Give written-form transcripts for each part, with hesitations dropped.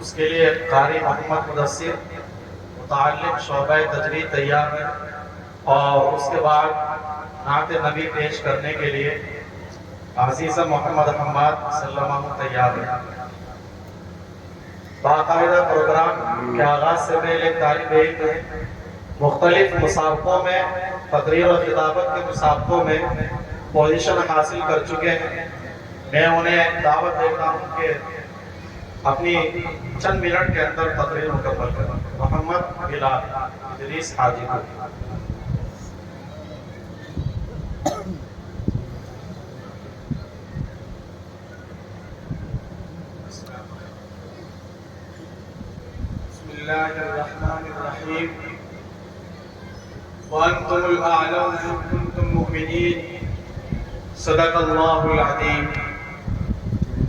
اس کے لیے قاری محمد مدثر متعلق شعبہ تجوید تیار ہے، اور اس کے بعد نعت نبی پیش کرنے کے لیے عزیز محمد حماد صلی اللہ علیہ وسلم تیار ہے۔ باقاعدہ پروگرام کے آغاز سے پہلے طالب علم مختلف مسابقوں میں، تقریر اور خطابت کے مسابقوں میں پوزیشن حاصل کر چکے ہیں۔ میں انہیں دعوت دیتا ہوں کہ اپنی چند منٹ کے اندر تقریر مکمل کریں۔ محمد بلال ادریس حاجی کو بسم اللہ الرحمن الرحیم وانتم الاعلون ان کنتم مؤمنین صدق اللہ العظیم۔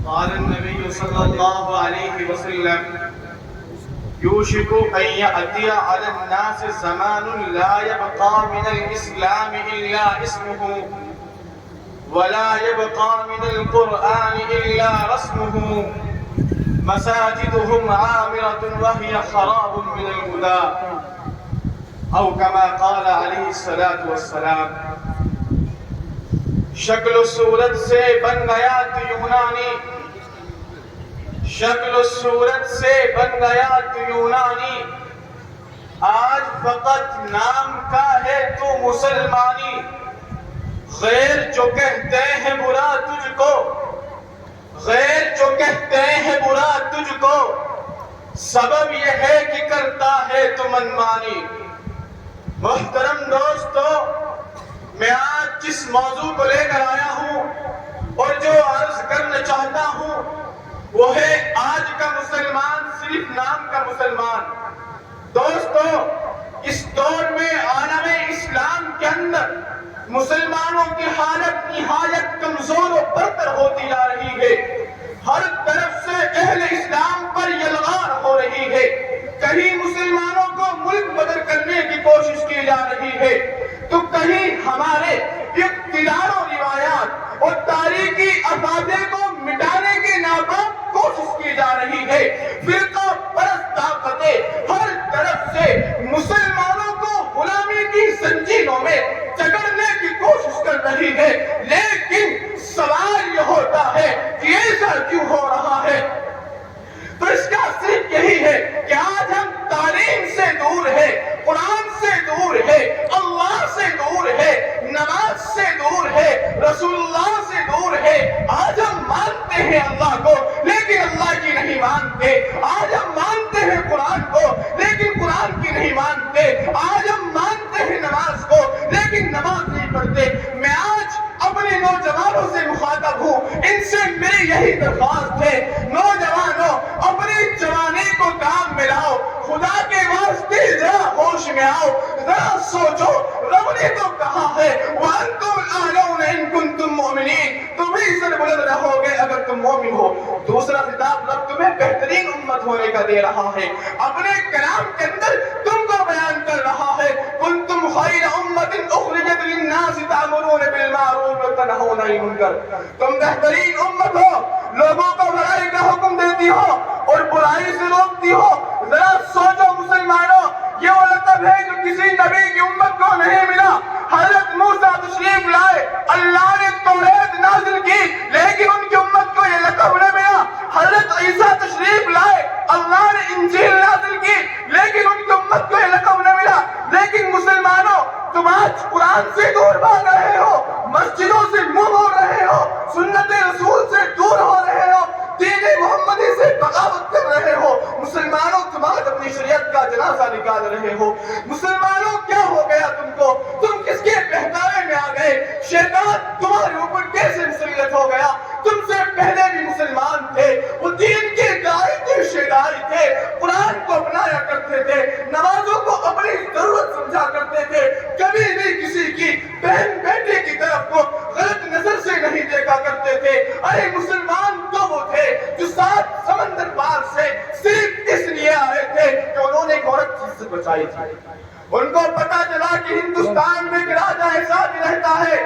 قال النبی صلی اللہ علیہ وسلم یوشک ان یأتی علی الناس زمان لا يبقى من الاسلام الا اسمه ولا يبقى من القرآن الا رسمه مساجدهم عامرة وهي خراب من الهدى او كما قال علیہ الصلاة والسلام۔ شکل و صورت سے بن گیا تو یونانی، شکل و صورت سے بن گیا تو یونانی، آج فقط نام کا ہے تو مسلمانی۔ غیر جو کہتے ہیں برا تجھ کو، غیر جو کہتے ہیں برا تجھ کو، سبب یہ ہے کہ کرتا ہے تو منمانی۔ محترم دوستو، میں آج جس موضوع کو لے کر آیا ہوں اور جو عرض کرنا چاہتا ہوں وہ ہے آج کا مسلمان صرف نام کا مسلمان۔ دوستو، اس دور میں عالم اسلام کے اندر مسلمانوں کی حالت نہایت کمزور و برتر ہوتی جا رہی ہے۔ ہر طرف سے اہل اسلام پر یلغار ہو رہی ہے۔ کہیں مسلمانوں کو ملک بدر کرنے کی کوشش کی جا رہی ہے تو کہیں ہمارے اقتدار و روایات اور تاریخی افادے کو مٹانے کی ناکام کوشش کی جا رہی ہے۔ فرقہ پرست طاقتیں ہر طرف سے مسلمانوں کو غلامی کی زنجیروں میں جکڑنے کی کوشش کر رہی ہے۔ لیکن سوال یہ ہوتا ہے کہ ایسا کیوں ہو رہا ہے؟ تو اس کا صرف یہی ہے کہ آج ہم تعلیم سے دور ہے، قرآن سے دور ہے، اللہ سے دور ہے، نماز سے دور ہے، رسول اللہ سے دور ہے۔ آج ہم مانتے ہیں اللہ کو لیکن اللہ کی نہیں مانتے، آج ہم مانتے ہیں قرآن کو لیکن قرآن کی نہیں مانتے، آج ہم مانتے ہیں نماز کو لیکن نماز نہیں پڑھتے۔ میں آج اپنے نوجوانوں سے مخاطب ہوں، ان سے میری یہی درخواست ہے، نوجوانوں اپنی جوانی کو کام میں لاؤ، خدا کے واسطے ذرا ہوش میں آؤ، ذرا سوچو، رب نے تو کہا ہے وَأَنْتُمْ الْأَعْلَوْنَ إِن كُنتُم مُؤْمِنِينَ، تم ہی سربلند رہو گے اگر تم مومن ہو۔ دوسرا خطاب رب تمہیں بہترین امت ہونے کا دے رہا ہے، اپنے کلام کے اندر تم کو بیان کر رہا ہے كُنتُمْ خَيْرَ أُمَّةٍ أُخْرِجَتْ لِلنَّاسِ تَأْمُرُونَ بِالْمَعْرُوفِ وَتَنْهَوْنَ عَنِ الْمُنكَرِ، تم بہترین امت ہو، لوگوں کو بھلائی کا حکم دیتی ہو اور برائی سے روکتی ہو۔ ذرا سوچو مسلمانوں، یہ وہ لقب ہے جو کسی نبی کی امت کو نہیں ملا۔ حضرت موسیٰ تشریف لائے، اللہ نے توریت نازل کی لیکن ان کی امت کو یہ لقب نہیں ملا۔ حضرت عیسیٰ تشریف لائے، اللہ نے انجیل نازل کی لیکن ان کی امت کو یہ لقب نہیں ملا۔ لیکن مسلمانوں، تم آج قرآن سے دور بھاگ رہے ہو، مسجدوں سے منہ موڑ رہے ہو، سنت رسول سے دور ہو رہے ہو، دین محمدی سے بغاوت کر رہے ہو۔ مسلمانوں، تم آج اپنی شریعت کا جنازہ نکال رہے ہو۔ مسلمانوں، کیا ہو گیا تم کو؟ تم کس کے بہکاوے میں آ گئے؟ شیطان تمہارے اوپر کیسے مسلط ہو گیا؟ تم سے پہلے بھی مسلمان تھے، وہ دین کے داعی تھے، شیدائی تھے، قرآن کو اپنایا کرتے تھے، نمازوں کو اپنی ضرورت سمجھا کرتے تھے، کبھی بھی کسی کی بہن بیٹے کی طرف کو غلط نظر سے نہیں دیکھا کرتے تھے۔ ارے مسلمان تو وہ تھے جو 7 سمندر پار سے صرف اس لیے آئے تھے کہ انہوں نے ایک عورت چیز سے بچائی تھی۔ ان کو پتا چلا کہ ہندوستان میں ایک راجہ ایسا بھی رہتا ہے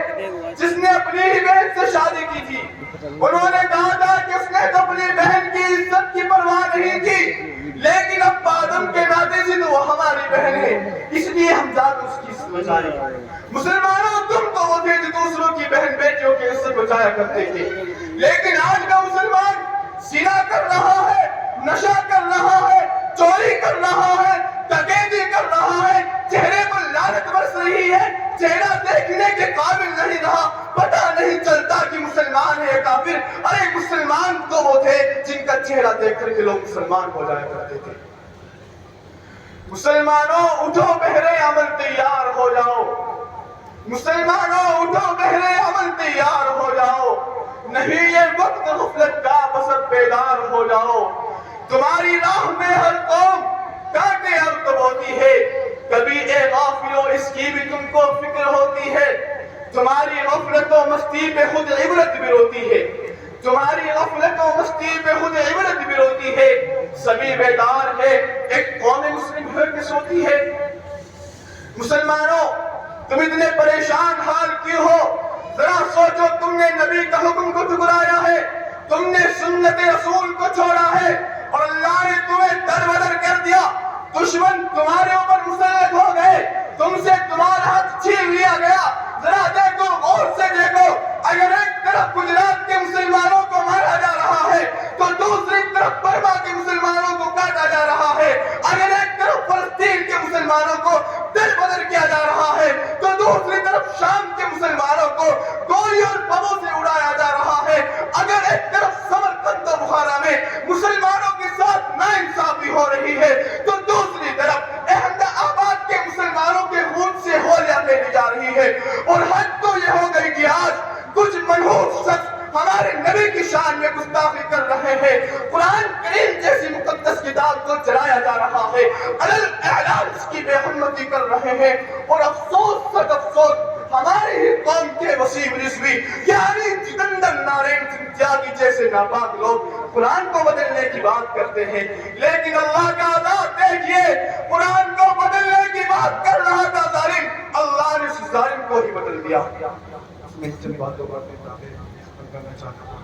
جس نے اپنی ہی بہن سے شادی کی تھی، انہوں نے کہا تھا کہ اس نے اپنی بہن کی عزت کی پرواہ نہیں کی، لیکن اب آدم کے ناطے سے تو وہ ہماری بہن ہے، اس لیے ہم ذات اس کی عزت بچائیں۔ مسلمانوں تم تو وہ تھے جو دوسروں کی بہن بیٹیوں کی عزت بچایا کرتے تھے، لیکن آج کا مسلمان زنا کر رہا ہے، نشہ کر رہا ہے، چوری کر رہا ہے، ڈکیتی کر رہا ہے، چہرے پر لعنت برس رہی ہے، چہرہ دیکھنے کے قابل نہیں رہا، پتہ نہیں چلتا کہ مسلمان ہے یا کافر۔ ارے مسلمان تو وہ تھے جن کا چہرہ دیکھ کر کے لوگ مسلمان ہو جایا کرتے تھے۔ مسلمانوں اٹھو بہرے عمل تیار ہو جاؤ، مسلمانوں اٹھو بہرے عمل تیار ہو جاؤ، نہیں یہ وقت غفلت کا بس اب بیدار ہو جاؤ۔ تمہاری راہ میں ہر قوم کانٹے اب تو ہوتی ہے، کبھی اے غافلو اس کی بھی تم کو فکر ہوتی ہے، تمہاری غفلت و مستی پہ خود عبرت بھی روتی ہے، تمہاری غفلت و مستی پہ خود عبرت بھی روتی ہے، سبھی بیدار ہے ایک قوم مسلم ہے کہ سوتی ہے۔ مسلمانوں تم اتنے پریشان حال کیوں ہو؟ ذرا سوچو، تم نے نبی کا حکم کو ٹھکرایا ہے، تم نے سنت رسول کو چھوڑا ہے، اور اللہ نے تمہیں دربدر کر دیا، دشمن تمہارے اوپر مسلط ہو گئے، تم سے تمہارا ہاتھ چھین لیا گیا۔ ذرا دیکھو، غور سے دیکھو، اگر ایک طرف گجرات کے مسلمانوں کو مارا جا رہا ہے تو دوسری طرف برما کے مسلمانوں کو کاٹا جا رہا ہے، اگر ایک طرف فلسطین کے مسلمانوں کو دربدر کیا جا رہا ہے تو دوسری طرف شام کے مسلمانوں کو گولی اور بموں سے اڑایا جا رہا ہے، اگر ایک طرف سمرقند و بخارا میں مسلمانوں کے ساتھ ناانصافی ہو رہی ہے تو دوسری طرف احمد آباد کے مسلمانوں کے خون سے ہولیاں کھیلی جا رہی ہے۔ اور حد تو یہ ہو گئی کہ آج کچھ منحوس شخص ہمارے نبی کی شان میں گستاخی کر رہے ہیں، قرآن کریم جیسی مقدس کتاب کو جلایا جا رہا ہے، علل اعلان اس کی بے حرمتی کر رہے ہیں، اور افسوس سد افسوس ہماری ہی قوم کے وسیم رضوی یعنی جتندر نارین سنتیاگی جیسے ناپاک لوگ قرآن کو بدلنے کی بات کرتے ہیں، لیکن اللہ کا عذاب دیکھیے، قرآن کو بدلنے کی بات کر رہا تھا ظالم، اللہ نے اس ظالم کو ہی بدل دیا۔ میں چند باتوں پر کرنا چاہتا ہوں۔